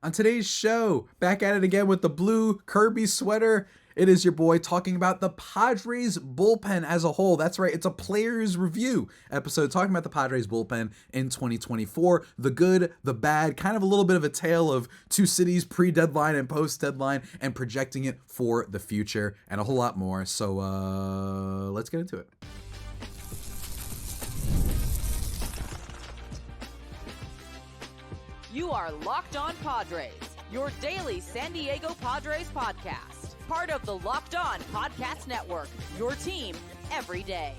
On today's show, back at it again with the blue Kirby sweater. It is your boy talking about the Padres bullpen as a whole. That's right, it's a player's review episode talking about the Padres bullpen in 2024. The good, the bad, kind of a little bit of a tale of two cities pre-deadline and post-deadline and projecting it for the future and a whole lot more. So let's get into it. You are Locked On Padres, your daily San Diego Padres podcast. Part of the Locked On Podcast Network, your team every day.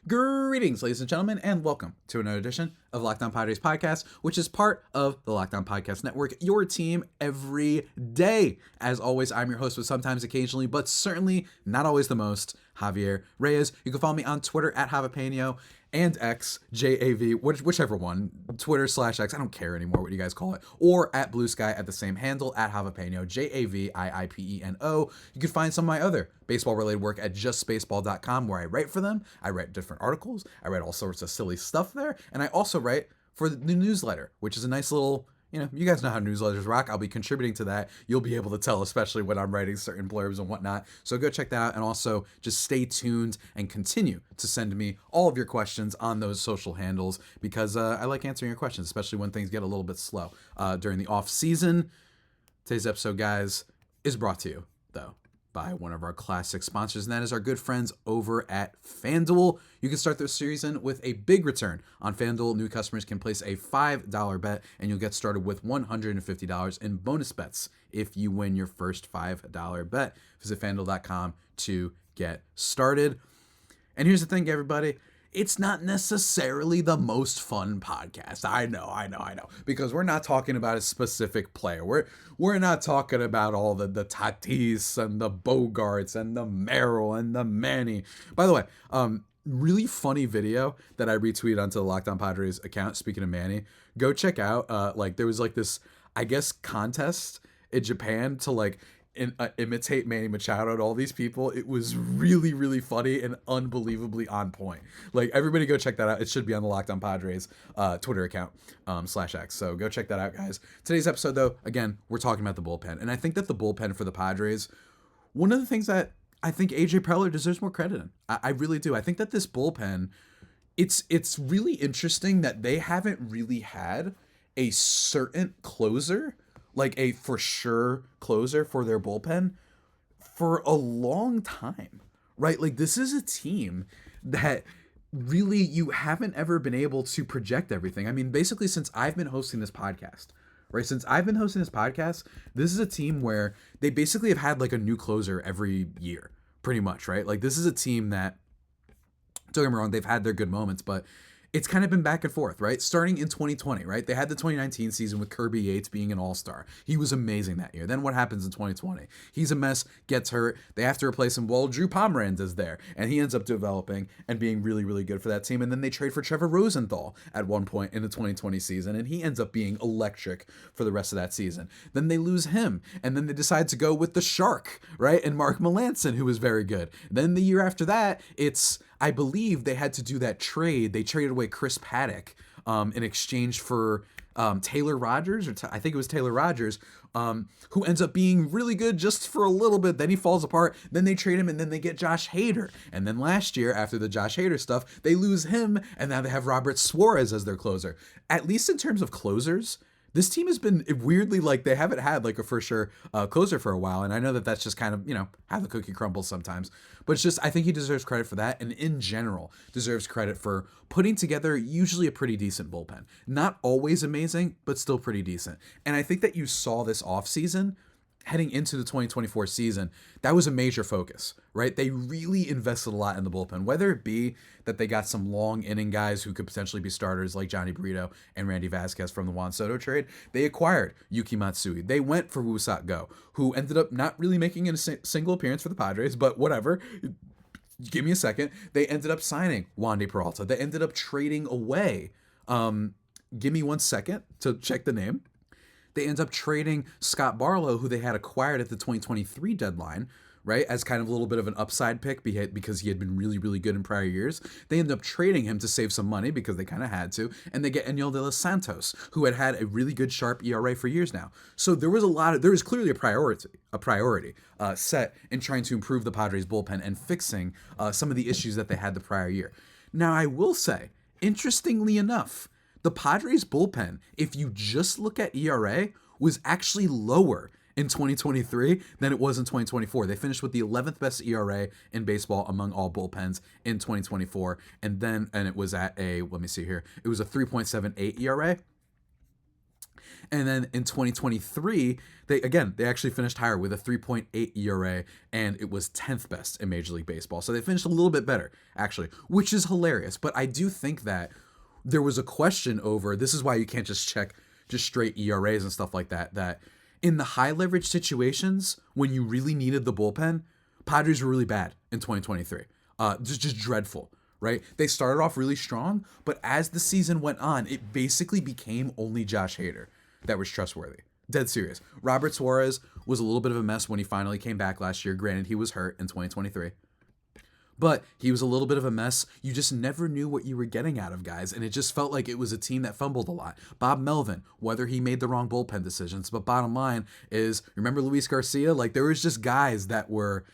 Greetings, ladies and gentlemen, and welcome to another edition of Locked On Padres podcast, which is part of the Locked On Podcast Network, your team every day. As always, I'm your host with sometimes, occasionally, but certainly not always the most, Javier Reyes. You can follow me on Twitter at Javapeno and X, JAV, whichever one, Twitter/X, I don't care anymore what you guys call it, or at Blue Sky at the same handle, at Javapeno, JAVIIPENO. You can find some of my other baseball-related work at justspaceball.com, where I write for them. I write different articles. I write all sorts of silly stuff there, and I also write for the newsletter, which is a nice little, you guys know how newsletters rock. I'll be contributing to that. You'll be able to tell, especially when I'm writing certain blurbs and whatnot. So go check that out. And also just stay tuned and continue to send me all of your questions on those social handles because I like answering your questions, especially when things get a little bit slow during the off season. Today's episode, guys, is brought to you, though, by one of our classic sponsors, and that is our good friends over at FanDuel. You can start this season with a big return. On FanDuel, new customers can place a $5 bet, and you'll get started with $150 in bonus bets if you win your first $5 bet. Visit FanDuel.com to get started. And here's the thing, everybody. It's not necessarily the most fun podcast. I know. Because we're not talking about a specific player. We're not talking about all the Tatis and the Bogarts and the Merrill and the Manny. By the way, really funny video that I retweeted onto the Locked On Padres account. Speaking of Manny, go check out. There was this, I guess, contest in Japan to imitate Manny Machado and all these people. It was really, really funny and unbelievably on point. Everybody go check that out. It should be on the Locked On Padres Twitter account /X. So go check that out, guys. Today's episode, though, again, we're talking about the bullpen. And I think that the bullpen for the Padres, one of the things that I think AJ Preller deserves more credit in. I really do. I think that this bullpen, it's really interesting that they haven't really had a certain closer, a for sure closer for their bullpen for a long time, right? This is a team that really you haven't ever been able to project everything. I mean, basically since I've been hosting this podcast, right? This is a team where they basically have had a new closer every year, pretty much, right? This is a team that, don't get me wrong, they've had their good moments, but it's kind of been back and forth, right? Starting in 2020, right? They had the 2019 season with Kirby Yates being an all-star. He was amazing that year. Then what happens in 2020? He's a mess, gets hurt. They have to replace him. Well, Drew Pomeranz is there, and he ends up developing and being really, really good for that team. And then they trade for Trevor Rosenthal at one point in the 2020 season, and he ends up being electric for the rest of that season. Then they lose him, and then they decide to go with the Shark, right? And Mark Melancon, who was very good. Then the year after that, I believe they had to do that trade. They traded away Chris Paddock in exchange for Taylor Rogers, I think it was Taylor Rogers, who ends up being really good just for a little bit. Then he falls apart. Then they trade him, and then they get Josh Hader. And then last year, after the Josh Hader stuff, they lose him, and now they have Robert Suarez as their closer. At least in terms of closers, this team has been weirdly they haven't had a for sure closer for a while. And I know that that's just kind of, how the cookie crumbles sometimes. But it's just, I think he deserves credit for that. And in general, deserves credit for putting together usually a pretty decent bullpen. Not always amazing, but still pretty decent. And I think that you saw this offseason heading into the 2024 season, that was a major focus, right? They really invested a lot in the bullpen, whether it be that they got some long inning guys who could potentially be starters like Johnny Brito and Randy Vasquez from the Juan Soto trade. They acquired Yuki Matsui. They went for Woo-Sok Go, who ended up not really making a single appearance for the Padres, but whatever. Give me a second. They ended up signing Wandy Peralta. They ended up trading away. Give me 1 second to check the name. They end up trading Scott Barlow, who they had acquired at the 2023 deadline, right, as kind of a little bit of an upside pick because he had been really, really good in prior years. They ended up trading him to save some money because they kind of had to, and they get Enyel de los Santos, who had a really good sharp ERA for years now. So there was clearly a priority set in trying to improve the Padres bullpen and fixing some of the issues that they had the prior year. Now, I will say, interestingly enough, the Padres bullpen, if you just look at ERA, was actually lower in 2023 than it was in 2024. They finished with the 11th best ERA in baseball among all bullpens in 2024. And it was at let me see here, it was a 3.78 ERA. And then in 2023, they actually finished higher with a 3.8 ERA, and it was 10th best in Major League Baseball. So they finished a little bit better, actually, which is hilarious. But I do think that there was a question over, this is why you can't just check just straight ERAs and stuff like that, that in the high leverage situations, when you really needed the bullpen, Padres were really bad in 2023. Just dreadful, right? They started off really strong, but as the season went on, it basically became only Josh Hader that was trustworthy. Dead serious. Robert Suarez was a little bit of a mess when he finally came back last year. Granted, he was hurt in 2023. But he was a little bit of a mess. You just never knew what you were getting out of guys, and it just felt like it was a team that fumbled a lot. Bob Melvin, whether he made the wrong bullpen decisions, but bottom line is, remember Luis Garcia? Like, there was just guys that were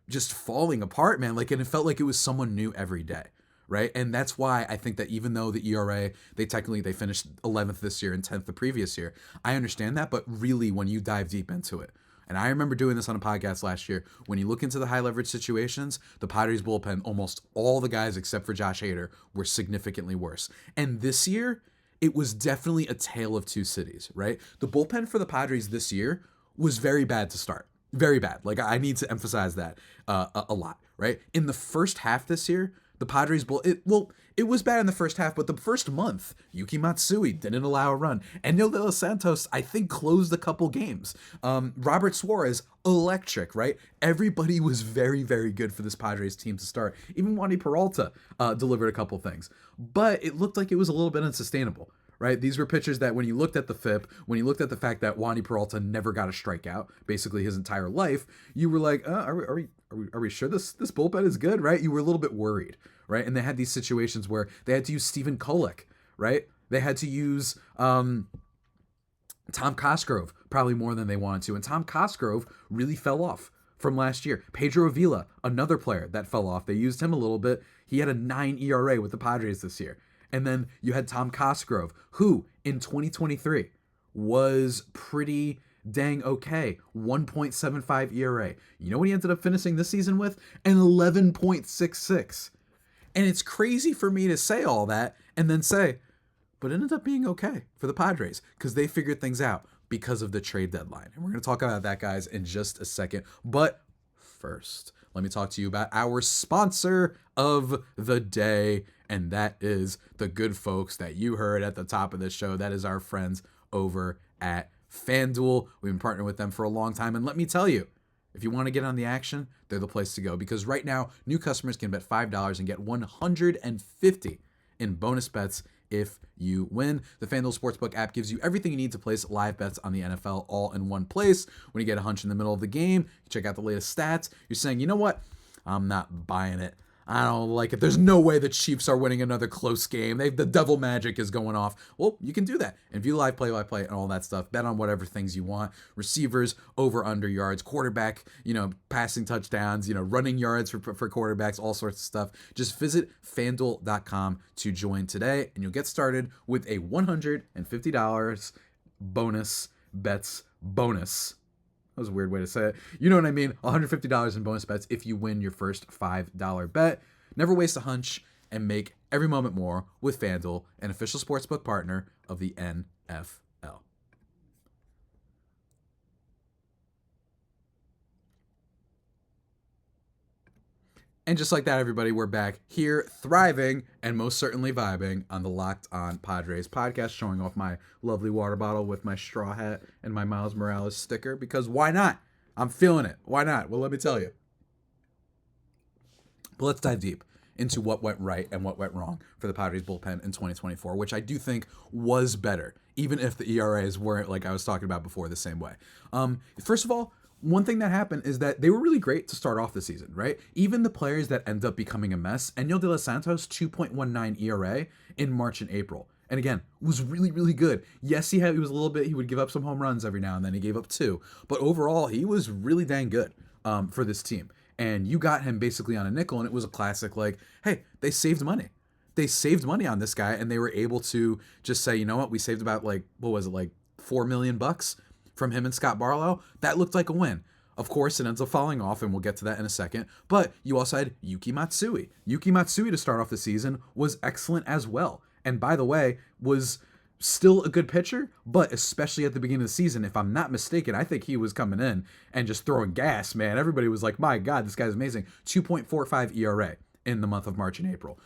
just falling apart, man. Like, and it felt like it was someone new every day, right? And that's why I think that even though the ERA, they finished 11th this year and 10th the previous year, I understand that, but really when you dive deep into it, and I remember doing this on a podcast last year, when you look into the high leverage situations, the Padres bullpen, almost all the guys except for Josh Hader were significantly worse. And this year, it was definitely a tale of two cities, right? The bullpen for the Padres this year was very bad to start. Very bad. Like, I need to emphasize that a lot, right? In the first half this year, the Padres it was bad in the first half, but the first month, Yuki Matsui didn't allow a run. Enyel de los Santos, I think, closed a couple games. Robert Suarez, electric, right? Everybody was very, very good for this Padres team to start. Even Wandy Peralta delivered a couple things. But it looked like it was a little bit unsustainable, right? These were pitchers that when you looked at the FIP, when you looked at the fact that Wandy Peralta never got a strikeout basically his entire life, you were like, are we sure this bullpen is good, right? You were a little bit worried, right? And they had these situations where they had to use Stephen Kolek, right? They had to use Tom Cosgrove probably more than they wanted to. And Tom Cosgrove really fell off from last year. Pedro Avila, another player that fell off. They used him a little bit. He had a 9 ERA with the Padres this year. And then you had Tom Cosgrove, who in 2023 was pretty dang okay. 1.75 ERA. You know what he ended up finishing this season with? An 11.66. And it's crazy for me to say all that and then say, but it ended up being okay for the Padres because they figured things out because of the trade deadline. And we're going to talk about that, guys, in just a second. But first, let me talk to you about our sponsor of the day, and that is the good folks that you heard at the top of the show. That is our friends over at FanDuel. We've been partnering with them for a long time, and let me tell you, if you want to get on the action, they're the place to go, because right now, new customers can bet $5 and get $150 in bonus bets if you win. The FanDuel Sportsbook app gives you everything you need to place live bets on the NFL all in one place. When you get a hunch in the middle of the game, you check out the latest stats. You're saying, you know what? I'm not buying it. I don't like it. There's no way the Chiefs are winning another close game. The devil magic is going off. Well, you can do that and view live play-by-play and all that stuff. Bet on whatever things you want. Receivers, over, under yards, quarterback, passing touchdowns, running yards for quarterbacks, all sorts of stuff. Just visit FanDuel.com to join today, and you'll get started with a $150 bonus bets bonus. That was a weird way to say it. You know what I mean? $150 in bonus bets if you win your first $5 bet. Never waste a hunch and make every moment more with FanDuel, an official sportsbook partner of the NFL. And just like that, everybody, we're back here thriving and most certainly vibing on the Locked On Padres podcast, showing off my lovely water bottle with my straw hat and my Miles Morales sticker, because why not? I'm feeling it. Why not? Well, let me tell you. But let's dive deep into what went right and what went wrong for the Padres bullpen in 2024, which I do think was better, even if the ERAs weren't, like I was talking about before, the same way. First of all, one thing that happened is that they were really great to start off the season, right? Even the players that end up becoming a mess, Enyel De Los Santos, 2.19 ERA in March and April. And again, was really, really good. Yes, he was a little bit, he would give up some home runs every now and then. He gave up 2. But overall, he was really dang good for this team. And you got him basically on a nickel, and it was a classic like, hey, they saved money. They saved money on this guy, and they were able to just say, you know what, we saved about like, what was it, like $4 million from him and Scott Barlow. That looked like a win. Of course, it ends up falling off, and we'll get to that in a second. But you also had Yuki Matsui. Yuki Matsui to start off the season was excellent as well. And by the way, was still a good pitcher, but especially at the beginning of the season, if I'm not mistaken, I think he was coming in and just throwing gas, man. Everybody was like, my God, this guy's amazing. 2.45 ERA in the month of March and April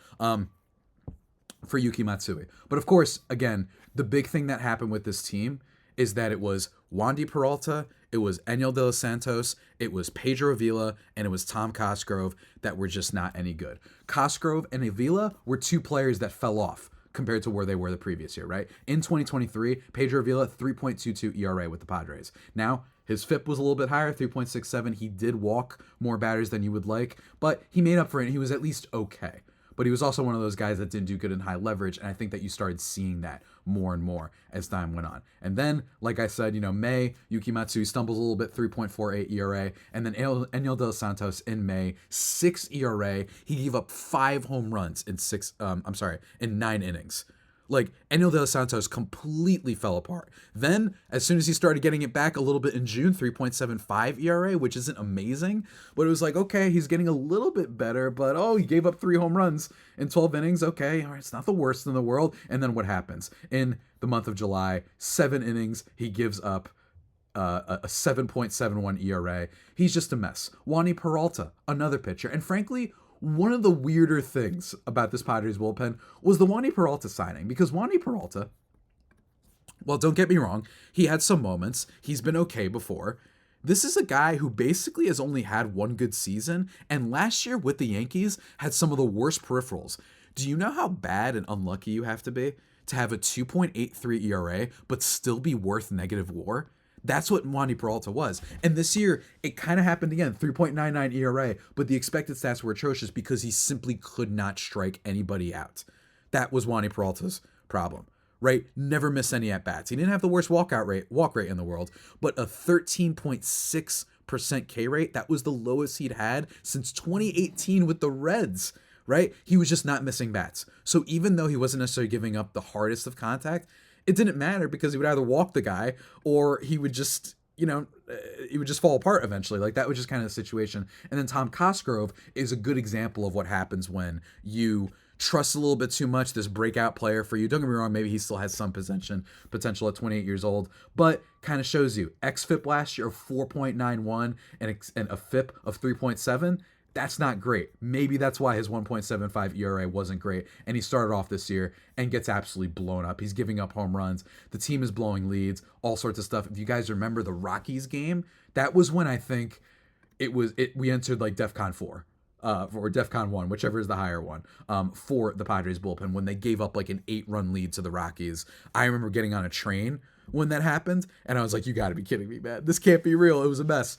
for Yuki Matsui. But of course, again, the big thing that happened with this team is that it was Wandy Peralta, it was Enyel De Los Santos, it was Pedro Avila, and it was Tom Cosgrove that were just not any good. Cosgrove and Avila were 2 players that fell off compared to where they were the previous year, right? In 2023, Pedro Avila, 3.22 ERA with the Padres. Now, his FIP was a little bit higher, 3.67. He did walk more batters than you would like, but he made up for it, and he was at least okay. But he was also one of those guys that didn't do good in high leverage, and I think that you started seeing that more and more as time went on. And then, like I said, May, Yuki Matsui stumbles a little bit, 3.48 ERA, and then Enyel De Los Santos in May, 6 ERA. He gave up 5 home runs in 9 innings. Like, Enyel De Los Santos completely fell apart. Then, as soon as he started getting it back a little bit in June, 3.75 ERA, which isn't amazing, but it was like, okay, he's getting a little bit better, but he gave up 3 home runs in 12 innings. Okay, all right, it's not the worst in the world. And then what happens? In the month of July, 7 innings, he gives up a 7.71 ERA. He's just a mess. Wandy Peralta, another pitcher. And frankly, one of the weirder things about this Padres bullpen was the Wandy Peralta signing, because Wandy Peralta, well, don't get me wrong, he had some moments. He's been okay before. This is a guy who basically has only had one good season, and last year with the Yankees had some of the worst peripherals. Do you know how bad and unlucky you have to have a 2.83 ERA but still be worth negative WAR? That's what Wandy Peralta was. And this year, it kind of happened again, 3.99 ERA, but the expected stats were atrocious because he simply could not strike anybody out. That was Wandy Peralta's problem, right? Never missed any at-bats. He didn't have the worst walk rate in the world, but a 13.6% K rate, that was the lowest he'd had since 2018 with the Reds, right? He was just not missing bats. So even though he wasn't necessarily giving up the hardest of contact, it didn't matter because he would either walk the guy or he would just, he would just fall apart eventually. Like, that was just kind of the situation. And then Tom Cosgrove is a good example of what happens when you trust a little bit too much this breakout player for you. Don't get me wrong, maybe he still has some potential at 28 years old, but kind of shows you xFIP last year of 4.91 and a FIP of 3.7. That's not great. Maybe that's why his 1.75 ERA wasn't great. And he started off this year and gets absolutely blown up. He's giving up home runs. The team is blowing leads, all sorts of stuff. If you guys remember the Rockies game, that was when I think we entered like DEFCON 4. Or DEFCON 1, whichever is the higher one, for the Padres bullpen when they gave up like an 8-run lead to the Rockies. I remember getting on a train when that happened, and I was like, you got to be kidding me, man. This can't be real. It was a mess.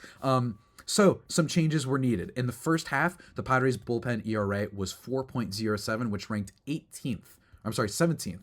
So some changes were needed. In the first half, the Padres bullpen ERA was 4.07, which ranked 17th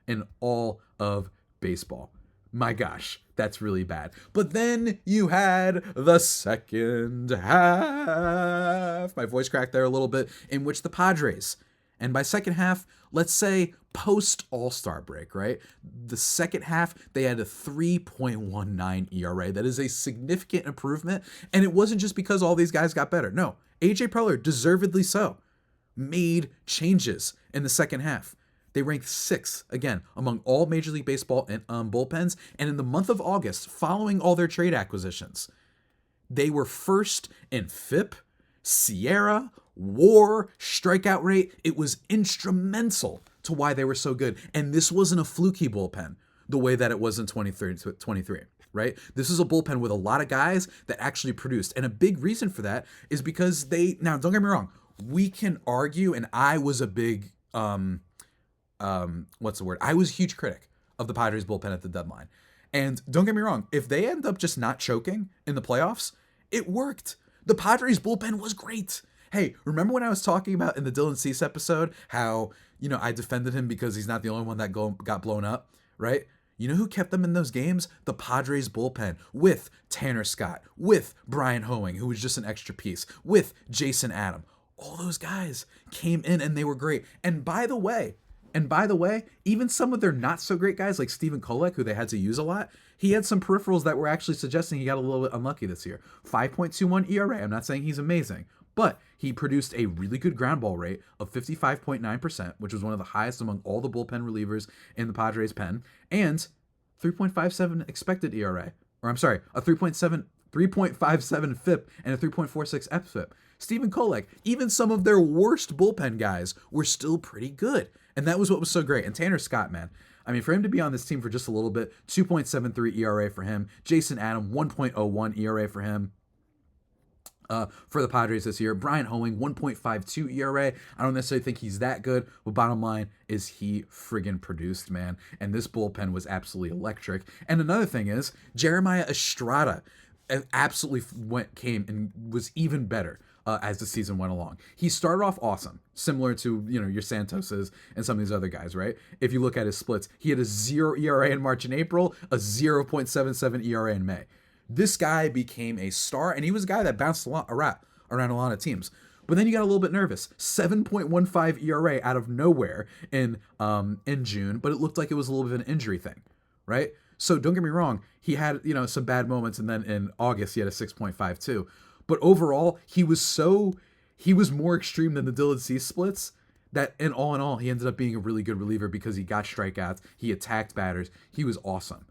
in all of baseball. My gosh, that's really bad. But then you had the second half. My voice cracked there a little bit, in which the Padres, and by second half, let's say post All-Star break, right? The second half, they had a 3.19 ERA. That is a significant improvement. And it wasn't just because all these guys got better. No, AJ Preller, deservedly so, made changes in the second half. They ranked 6th, again, among all Major League Baseball and bullpens. And in the month of August, following all their trade acquisitions, they were first in FIP, Sierra, WAR, strikeout rate. It was instrumental to why they were so good. And this wasn't a fluky bullpen the way that it was in 23, right? This is a bullpen with a lot of guys that actually produced. And a big reason for that is because now don't get me wrong, we can argue, and I was a big, I was a huge critic of the Padres bullpen at the deadline. And don't get me wrong, if they end up just not choking in the playoffs, It worked. The Padres bullpen was great. Hey, remember when I was talking about in the Dylan Cease episode how, I defended him because he's not the only one that got blown up, right? You know who kept them in those games? The Padres bullpen with Tanner Scott, with Bryan Hoeing, who was just an extra piece, with Jason Adam. All those guys came in and they were great. And by the way, even some of their not so great guys like Stephen Kolek, who they had to use a lot, he had some peripherals that were actually suggesting he got a little bit unlucky this year. 5.21 ERA. I'm not saying he's amazing, but he produced a really good ground ball rate of 55.9%, which was one of the highest among all the bullpen relievers in the Padres pen, and 3.57 expected ERA. Or I'm sorry, a 3.57 FIP and a 3.46 xFIP. Stephen Kolek, even some of their worst bullpen guys were still pretty good. And that was what was so great. And Tanner Scott, man, I mean, for him to be on this team for just a little bit, 2.73 ERA for him. Jason Adam, 1.01 ERA for him. For the Padres this year. Bryan Hoeing, 1.52 ERA. I don't necessarily think he's that good, but bottom line is he friggin' produced, man. And this bullpen was absolutely electric. And another thing is, Jeremiah Estrada absolutely came and was even better as the season went along. He started off awesome, similar to, your Santoses and some of these other guys, right? If you look at his splits, he had a 0 ERA in March and April, a 0.77 ERA in May. This guy became a star, and he was a guy that bounced around a lot of teams. But then you got a little bit nervous. 7.15 ERA out of nowhere in June, but it looked like it was a little bit of an injury thing, right? So don't get me wrong, he had some bad moments, and then in August he had a 6.52. But overall, he was more extreme than the Dylan Cease splits. That in all, he ended up being a really good reliever because he got strikeouts, he attacked batters, he was awesome.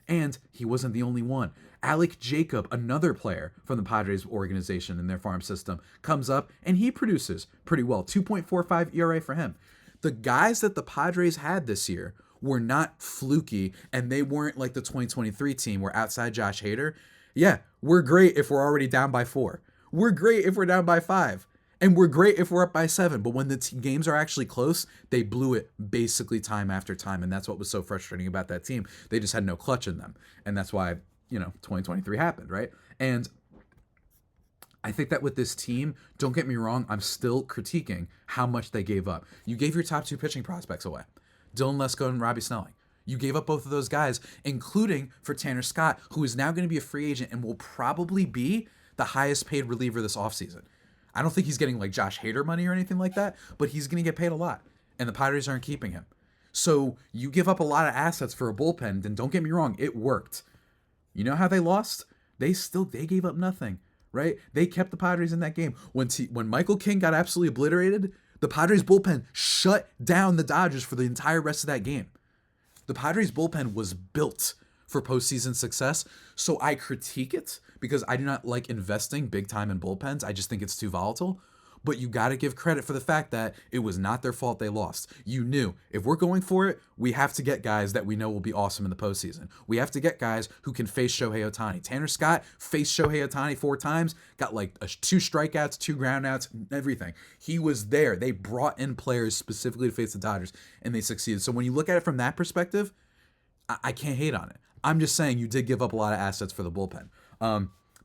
And he wasn't the only one. Alec Jacob, another player from the Padres organization in their farm system, comes up and he produces pretty well. 2.45 ERA for him. The guys that the Padres had this year were not fluky, and they weren't like the 2023 team where outside Josh Hader, yeah, we're great if we're already down by 4. We're great if we're down by 5. And we're great if we're up by 7. But when the games are actually close, they blew it basically time after time. And that's what was so frustrating about that team. They just had no clutch in them. And that's why, 2023 happened, right? And I think that with this team, don't get me wrong, I'm still critiquing how much they gave up. You gave your top 2 pitching prospects away. Dylan Lesko and Robbie Snelling. You gave up both of those guys, including for Tanner Scott, who is now going to be a free agent and will probably be the highest paid reliever this offseason. I don't think he's getting like Josh Hader money or anything like that, but he's going to get paid a lot, and the Padres aren't keeping him. So you give up a lot of assets for a bullpen, and don't get me wrong, it worked. You know how they lost? They gave up nothing, right? They kept the Padres in that game. When Michael King got absolutely obliterated, the Padres bullpen shut down the Dodgers for the entire rest of that game. The Padres bullpen was built for postseason success, so I critique it because I do not like investing big time in bullpens. I just think it's too volatile. But you got to give credit for the fact that it was not their fault they lost. You knew if we're going for it, we have to get guys that we know will be awesome in the postseason. We have to get guys who can face Shohei Ohtani. Tanner Scott faced Shohei Ohtani 4 times, got like 2 strikeouts, 2 groundouts, everything. He was there. They brought in players specifically to face the Dodgers, and they succeeded. So when you look at it from that perspective, I can't hate on it. I'm just saying you did give up a lot of assets for the bullpen.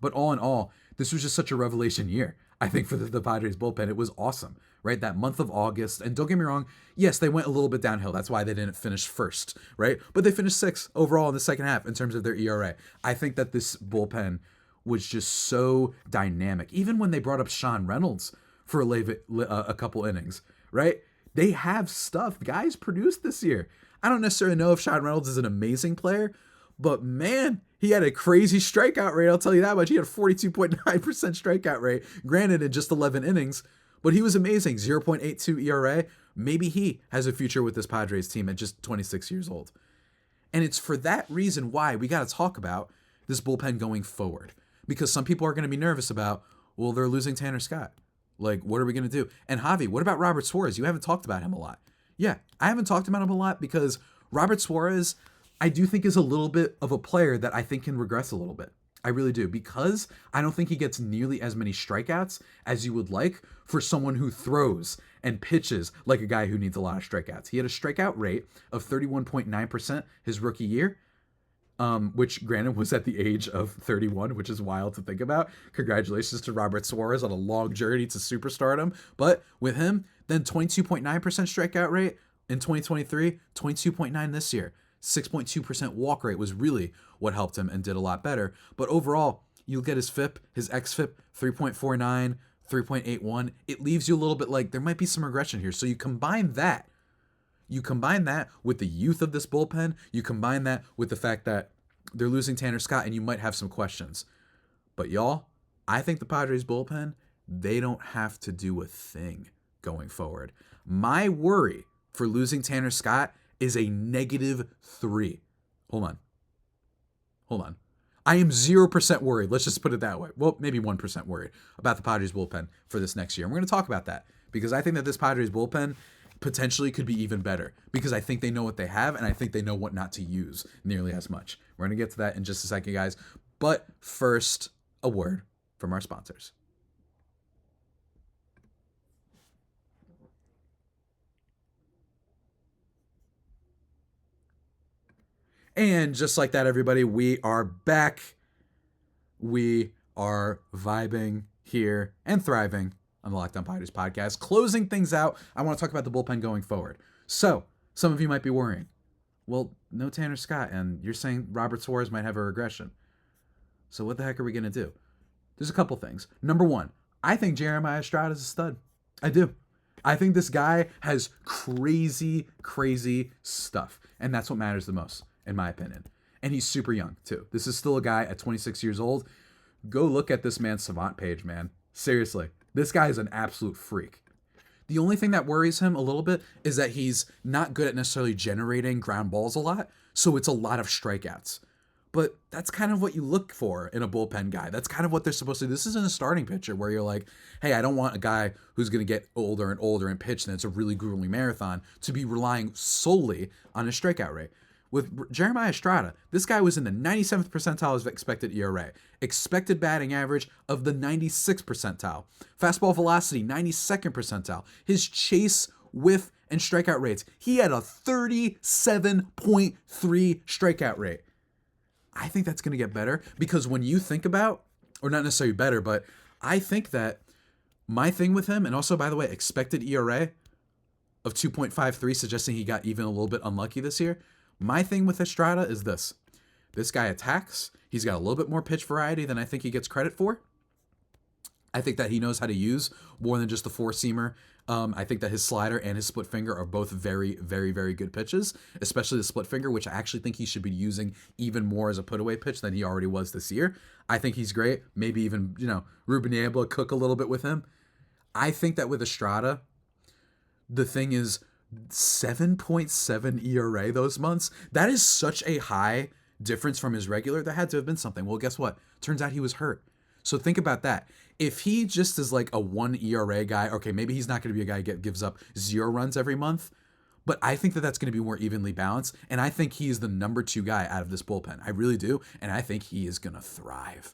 But all in all, this was just such a revelation year. I think for the Padres bullpen, it was awesome, right? That month of August, and don't get me wrong, yes, they went a little bit downhill. That's why they didn't finish first, right? But they finished 6th overall in the second half in terms of their ERA. I think that this bullpen was just so dynamic. Even when they brought up Sean Reynolds for a couple innings, right? They have stuff. Guys produced this year. I don't necessarily know if Sean Reynolds is an amazing player, but man, he had a crazy strikeout rate. I'll tell you that much. He had a 42.9% strikeout rate, granted in just 11 innings, but he was amazing. 0.82 ERA. Maybe he has a future with this Padres team at just 26 years old. And it's for that reason why we got to talk about this bullpen going forward. Because some people are going to be nervous about, well, they're losing Tanner Scott. Like, what are we going to do? And Javi, what about Robert Suarez? You haven't talked about him a lot. Yeah, I haven't talked about him a lot because Robert Suarez, I do think is a little bit of a player that I think can regress a little bit. I really do, because I don't think he gets nearly as many strikeouts as you would like for someone who throws and pitches like a guy who needs a lot of strikeouts. He had a strikeout rate of 31.9% his rookie year. which granted was at the age of 31, which is wild to think about. Congratulations to Robert Suarez on a long journey to superstardom. But with him, then 22.9% strikeout rate in 2023, 22.9 this year. 6.2% walk rate was really what helped him and did a lot better. But overall, you look at his FIP, his xFIP, 3.49, 3.81. It leaves you a little bit like there might be some regression here. So you combine that with the youth of this bullpen. You combine that with the fact that they're losing Tanner Scott, and you might have some questions. But y'all, I think the Padres bullpen, they don't have to do a thing going forward. My worry for losing Tanner Scott is a -3. Hold on. I am 0% worried. Let's just put it that way. Well, maybe 1% worried about the Padres bullpen for this next year. And we're going to talk about that because I think that this Padres bullpen potentially could be even better because I think they know what they have and I think they know what not to use nearly as much. We're going to get to that in just a second, guys. But first, a word from our sponsors. And just like that, everybody, we are back. We are vibing here and thriving on the Locked On Padres podcast. Closing things out, I want to talk about the bullpen going forward. So, some of you might be worrying. Well, no Tanner Scott, and you're saying Robert Suarez might have a regression. So what the heck are we going to do? There's a couple things. Number one, I think Jeremiah Estrada is a stud. I do. I think this guy has crazy, crazy stuff, and that's what matters the most, in my opinion. And he's super young, too. This is still a guy at 26 years old. Go look at this man's Savant page, man. Seriously. This guy is an absolute freak. The only thing that worries him a little bit is that he's not good at necessarily generating ground balls a lot, so it's a lot of strikeouts. But that's kind of what you look for in a bullpen guy. That's kind of what they're supposed to do. This isn't a starting pitcher where you're like, hey, I don't want a guy who's going to get older and older and pitch, and it's a really grueling marathon to be relying solely on his strikeout rate. With Jeremiah Estrada, this guy was in the 97th percentile of expected ERA, expected batting average of the 96th percentile, fastball velocity, 92nd percentile, his chase, whiff, and strikeout rates. He had a 37.3 strikeout rate. I think that's going to get better because when you think about, or not necessarily better, but I think that my thing with him, and also, by the way, expected ERA of 2.53, suggesting he got even a little bit unlucky this year. My thing with Estrada is this. This guy attacks. He's got a little bit more pitch variety than I think he gets credit for. I think that he knows how to use more than just the four-seamer. I think that his slider and his split finger are both very, very, very good pitches, especially the split finger, which I actually think he should be using even more as a put-away pitch than he already was this year. I think he's great. Maybe even, Ruben able to cook a little bit with him. I think that with Estrada, the thing is 7.7 ERA those months. That is such a high difference from his regular. There had to have been something. Well, guess what? Turns out he was hurt. So think about that. If he just is like a 1 ERA guy, okay, maybe he's not going to be a guy who gives up 0 runs every month, but I think that that's going to be more evenly balanced, and I think he is the number 2 guy out of this bullpen. I really do, and I think he is going to thrive.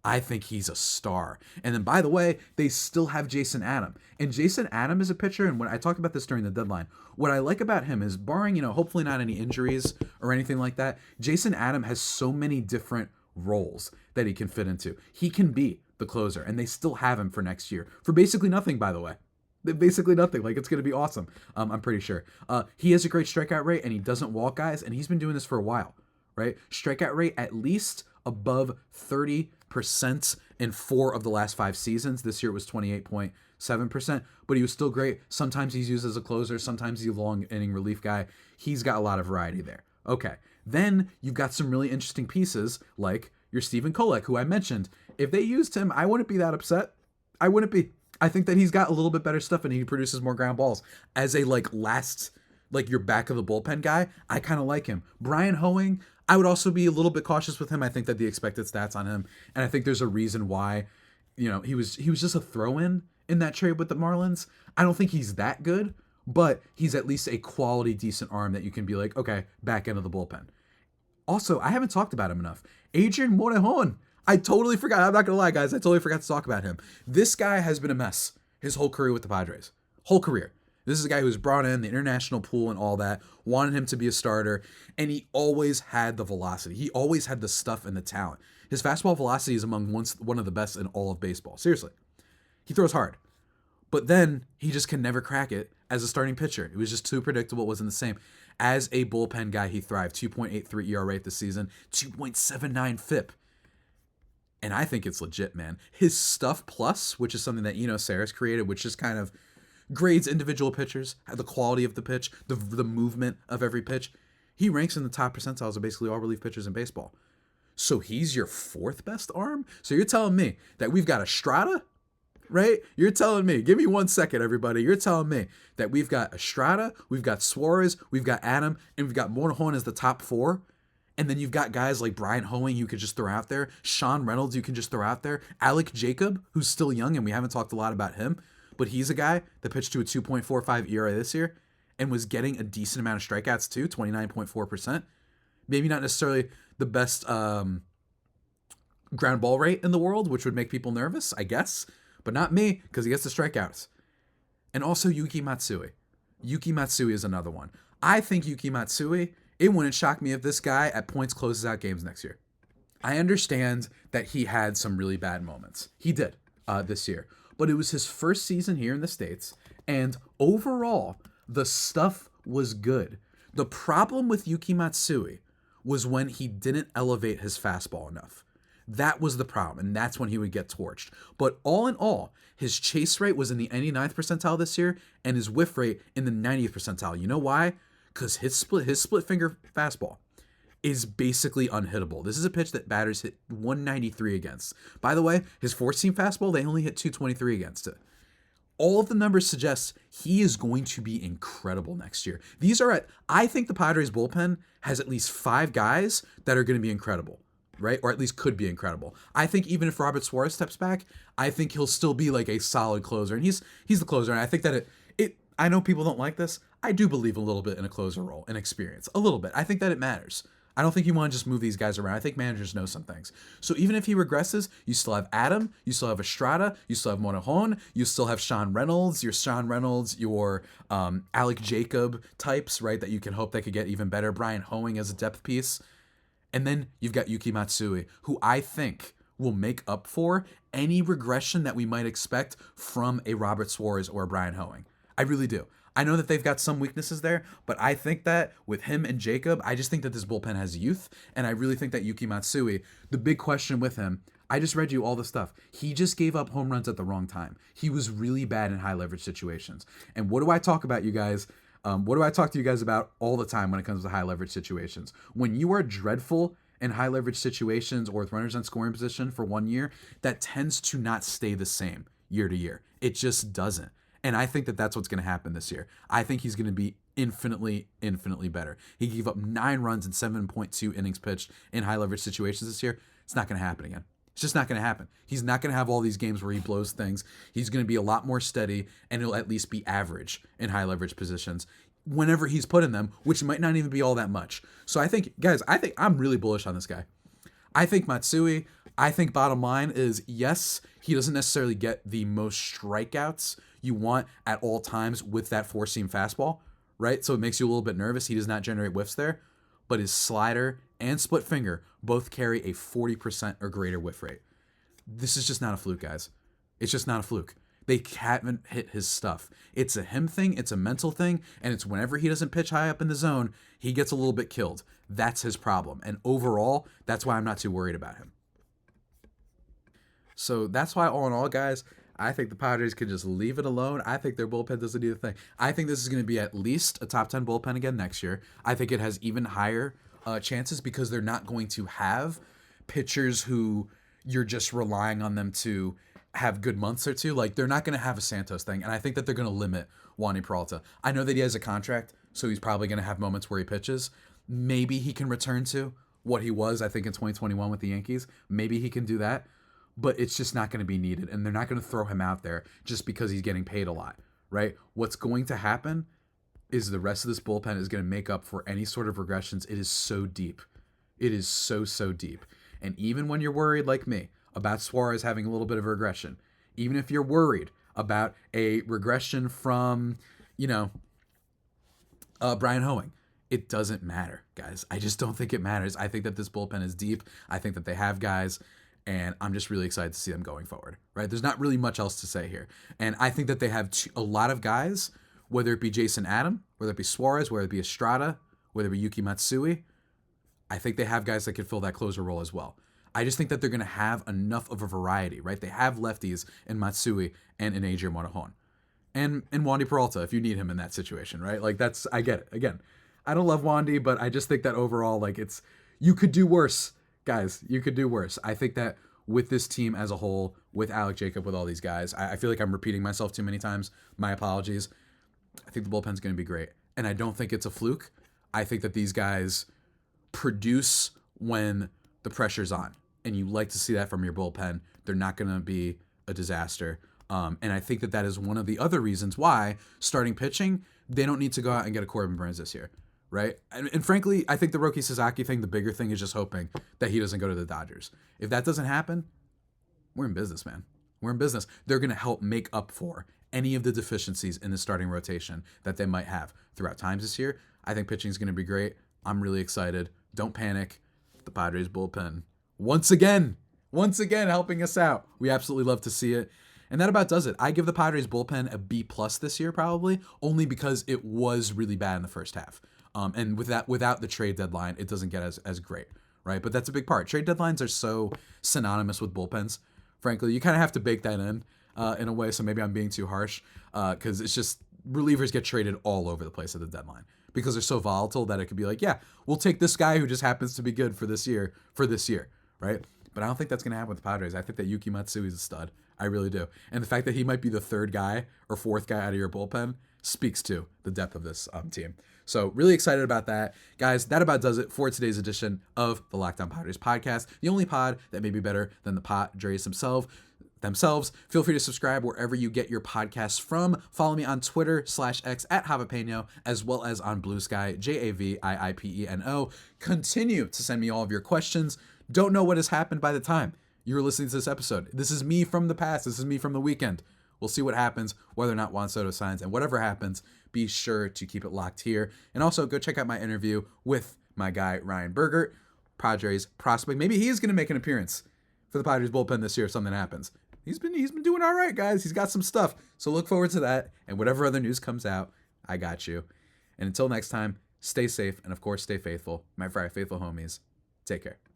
I think he's a star. And then, by the way, they still have Jason Adam. And Jason Adam is a pitcher, and when I talked about this during the deadline, what I like about him is, barring, hopefully not any injuries or anything like that, Jason Adam has so many different roles that he can fit into. He can be the closer, and they still have him for next year. For basically nothing, by the way. Basically nothing. Like, it's going to be awesome. I'm pretty sure. He has a great strikeout rate, and he doesn't walk guys, and he's been doing this for a while, right? Strikeout rate at least above 30% in 4 of the last 5 seasons. This year it was 28.7%, but he was still great. Sometimes he's used as a closer. Sometimes he's a long inning relief guy. He's got a lot of variety there. Okay. Then you've got some really interesting pieces like your Steven Kolek, who I mentioned. If they used him, I wouldn't be that upset. I wouldn't be. I think that he's got a little bit better stuff and he produces more ground balls. As a your back of the bullpen guy, I kind of like him. Bryan Hoeing, I would also be a little bit cautious with him. I think that the expected stats on him, and I think there's a reason why, he was just a throw-in in that trade with the Marlins. I don't think he's that good, but he's at least a quality, decent arm that you can be like, okay, back end of the bullpen. Also, I haven't talked about him enough. Adrian Morejon. I totally forgot. I'm not going to lie, guys. I totally forgot to talk about him. This guy has been a mess his whole career with the Padres. Whole career. This is a guy who was brought in, the international pool and all that, wanted him to be a starter, and he always had the velocity. He always had the stuff and the talent. His fastball velocity is among one of the best in all of baseball. Seriously. He throws hard. But then he just can never crack it as a starting pitcher. It was just too predictable. It wasn't the same. As a bullpen guy, he thrived. 2.83 ERA rate this season, 2.79 FIP. And I think it's legit, man. His stuff plus, which is something that Suarez created, which just kind of grades individual pitchers, the quality of the pitch, the movement of every pitch. He ranks in the top percentiles of basically all relief pitchers in baseball. So he's your fourth best arm? So you're telling me that we've got Estrada, right? You're telling me, give me 1 second, everybody. You're telling me that we've got Estrada, we've got Suarez, we've got Adam, and we've got Morejon as the top four. And then you've got guys like Bryan Hoeing you could just throw out there, Sean Reynolds you can just throw out there, Alec Jacob, who's still young, and we haven't talked a lot about him, but he's a guy that pitched to a 2.45 ERA this year and was getting a decent amount of strikeouts too, 29.4%. Maybe not necessarily the best ground ball rate in the world, which would make people nervous, I guess, but not me, because he gets the strikeouts. And also Yuki Matsui. Yuki Matsui is another one. I think Yuki Matsui, it wouldn't shock me if this guy at points closes out games next year. I understand that he had some really bad moments. He did this year. But it was his first season here in the States, and overall, the stuff was good. The problem with Yuki Matsui was when he didn't elevate his fastball enough. That was the problem, and that's when he would get torched. But all in all, his chase rate was in the 89th percentile this year, and his whiff rate in the 90th percentile. You know why? Because his split finger fastball is basically unhittable. This is a pitch that batters hit 193 against. By the way, his four-seam fastball, they only hit 223 against it. All of the numbers suggest he is going to be incredible next year. I think the Padres bullpen has at least 5 guys that are going to be incredible, right? Or at least could be incredible. I think even if Robert Suarez steps back, I think he'll still be like a solid closer. And he's the closer. And I think that I know people don't like this. I do believe a little bit in a closer role and experience. A little bit. I think that it matters. I don't think you want to just move these guys around. I think managers know some things. So even if he regresses, you still have Adam, you still have Estrada, you still have Morejon, you still have Sean Reynolds, your Alec Jacob types, right, that you can hope they could get even better. Bryan Hoeing as a depth piece. And then you've got Yuki Matsui, who I think will make up for any regression that we might expect from a Robert Suarez or a Bryan Hoeing. I really do. I know that they've got some weaknesses there, but I think that with him and Jacob, I just think that this bullpen has youth, and I really think that Yuki Matsui, the big question with him, I just read you all the stuff. He just gave up home runs at the wrong time. He was really bad in high leverage situations. And what do I talk about, you guys? What do I talk to you guys about all the time when it comes to high leverage situations? When you are dreadful in high leverage situations or with runners on scoring position for 1 year, that tends to not stay the same year to year. It just doesn't. And I think that that's what's going to happen this year. I think he's going to be infinitely, infinitely better. He gave up 9 runs and 7.2 innings pitched in high leverage situations this year. It's not going to happen again. It's just not going to happen. He's not going to have all these games where he blows things. He's going to be a lot more steady, and he'll at least be average in high leverage positions whenever he's put in them, which might not even be all that much. So I think I'm really bullish on this guy. I think Matsui, bottom line is, yes, he doesn't necessarily get the most strikeouts you want at all times with that four-seam fastball, right? So it makes you a little bit nervous. He does not generate whiffs there, but his slider and split finger both carry a 40% or greater whiff rate. This is just not a fluke, guys. It's just not a fluke. They haven't hit his stuff. It's a him thing, it's a mental thing, and it's whenever he doesn't pitch high up in the zone, he gets a little bit killed. That's his problem. And overall, that's why I'm not too worried about him. So that's why, all in all, guys, I think the Padres could just leave it alone. I think their bullpen doesn't do the thing. I think this is going to be at least a top 10 bullpen again next year. I think it has even higher chances because they're not going to have pitchers who you're just relying on them to have good months or two. Like, they're not going to have a Santos thing, and I think that they're going to limit Wandy Peralta. I know that he has a contract, so he's probably going to have moments where he pitches. Maybe he can return to what he was, I think, in 2021 with the Yankees. Maybe he can do that. But it's just not going to be needed, and they're not going to throw him out there just because he's getting paid a lot, right? What's going to happen is the rest of this bullpen is going to make up for any sort of regressions. It is so deep. It is so, so deep. And even when you're worried, like me, about Suarez having a little bit of a regression, even if you're worried about a regression from you know, Bryan Hoeing. It doesn't matter, guys. I just don't think it matters. I think that this bullpen is deep. I think that they have guys, and I'm just really excited to see them going forward, right? There's not really much else to say here. And I think that they have a lot of guys, whether it be Jason Adam, whether it be Suarez, whether it be Estrada, whether it be Yuki Matsui. I think they have guys that could fill that closer role as well. I just think that they're going to have enough of a variety, right? They have lefties in Matsui and in Adrian Morejon. And Wandy Peralta, if you need him in that situation, right? Like, that's, I get it. Again, I don't love Wandy, but I just think that overall, like, you could do worse, guys. You could do worse. I think that with this team as a whole, with Alec Jacob, with all these guys, I feel like I'm repeating myself too many times. My apologies. I think the bullpen's going to be great. And I don't think it's a fluke. I think that these guys produce when the pressure's on. And you like to see that from your bullpen. They're not going to be a disaster. And I think that is one of the other reasons why starting pitching, they don't need to go out and get a Corbin Burns this year, right? And frankly, I think the Roki Sasaki thing, the bigger thing is just hoping that he doesn't go to the Dodgers. If that doesn't happen, we're in business, man. We're in business. They're going to help make up for any of the deficiencies in the starting rotation that they might have throughout times this year. I think pitching is going to be great. I'm really excited. Don't panic. The Padres bullpen, once again helping us out. We absolutely love to see it. And that about does it. I give the Padres bullpen a B+ this year, probably, only because it was really bad in the first half. And without the trade deadline, it doesn't get as great, right? But that's a big part. Trade deadlines are so synonymous with bullpens. Frankly, you kind of have to bake that in a way. So maybe I'm being too harsh because it's just relievers get traded all over the place at the deadline because they're so volatile that it could be like, yeah, we'll take this guy who just happens to be good for this year, right? But I don't think that's going to happen with the Padres. I think that Yuki Matsui is a stud. I really do. And the fact that he might be the third guy or fourth guy out of your bullpen speaks to the depth of this team. So really excited about that. Guys, that about does it for today's edition of the Locked On Padres podcast, the only pod that may be better than the Padres themselves. Feel free to subscribe wherever you get your podcasts from. Follow me on Twitter/X at Javapeno, as well as on Blue Sky, JAVIIPENO. Continue to send me all of your questions. Don't know what has happened by the time you're listening to this episode. This is me from the past. This is me from the weekend. We'll see what happens, whether or not Juan Soto signs, and whatever happens, be sure to keep it locked here. And also go check out my interview with my guy, Ryan Bergert, Padres prospect. Maybe he is going to make an appearance for the Padres bullpen this year if something happens. He's been doing all right, guys. He's got some stuff. So look forward to that. And whatever other news comes out, I got you. And until next time, stay safe and, of course, stay faithful. My Friday faithful homies, take care.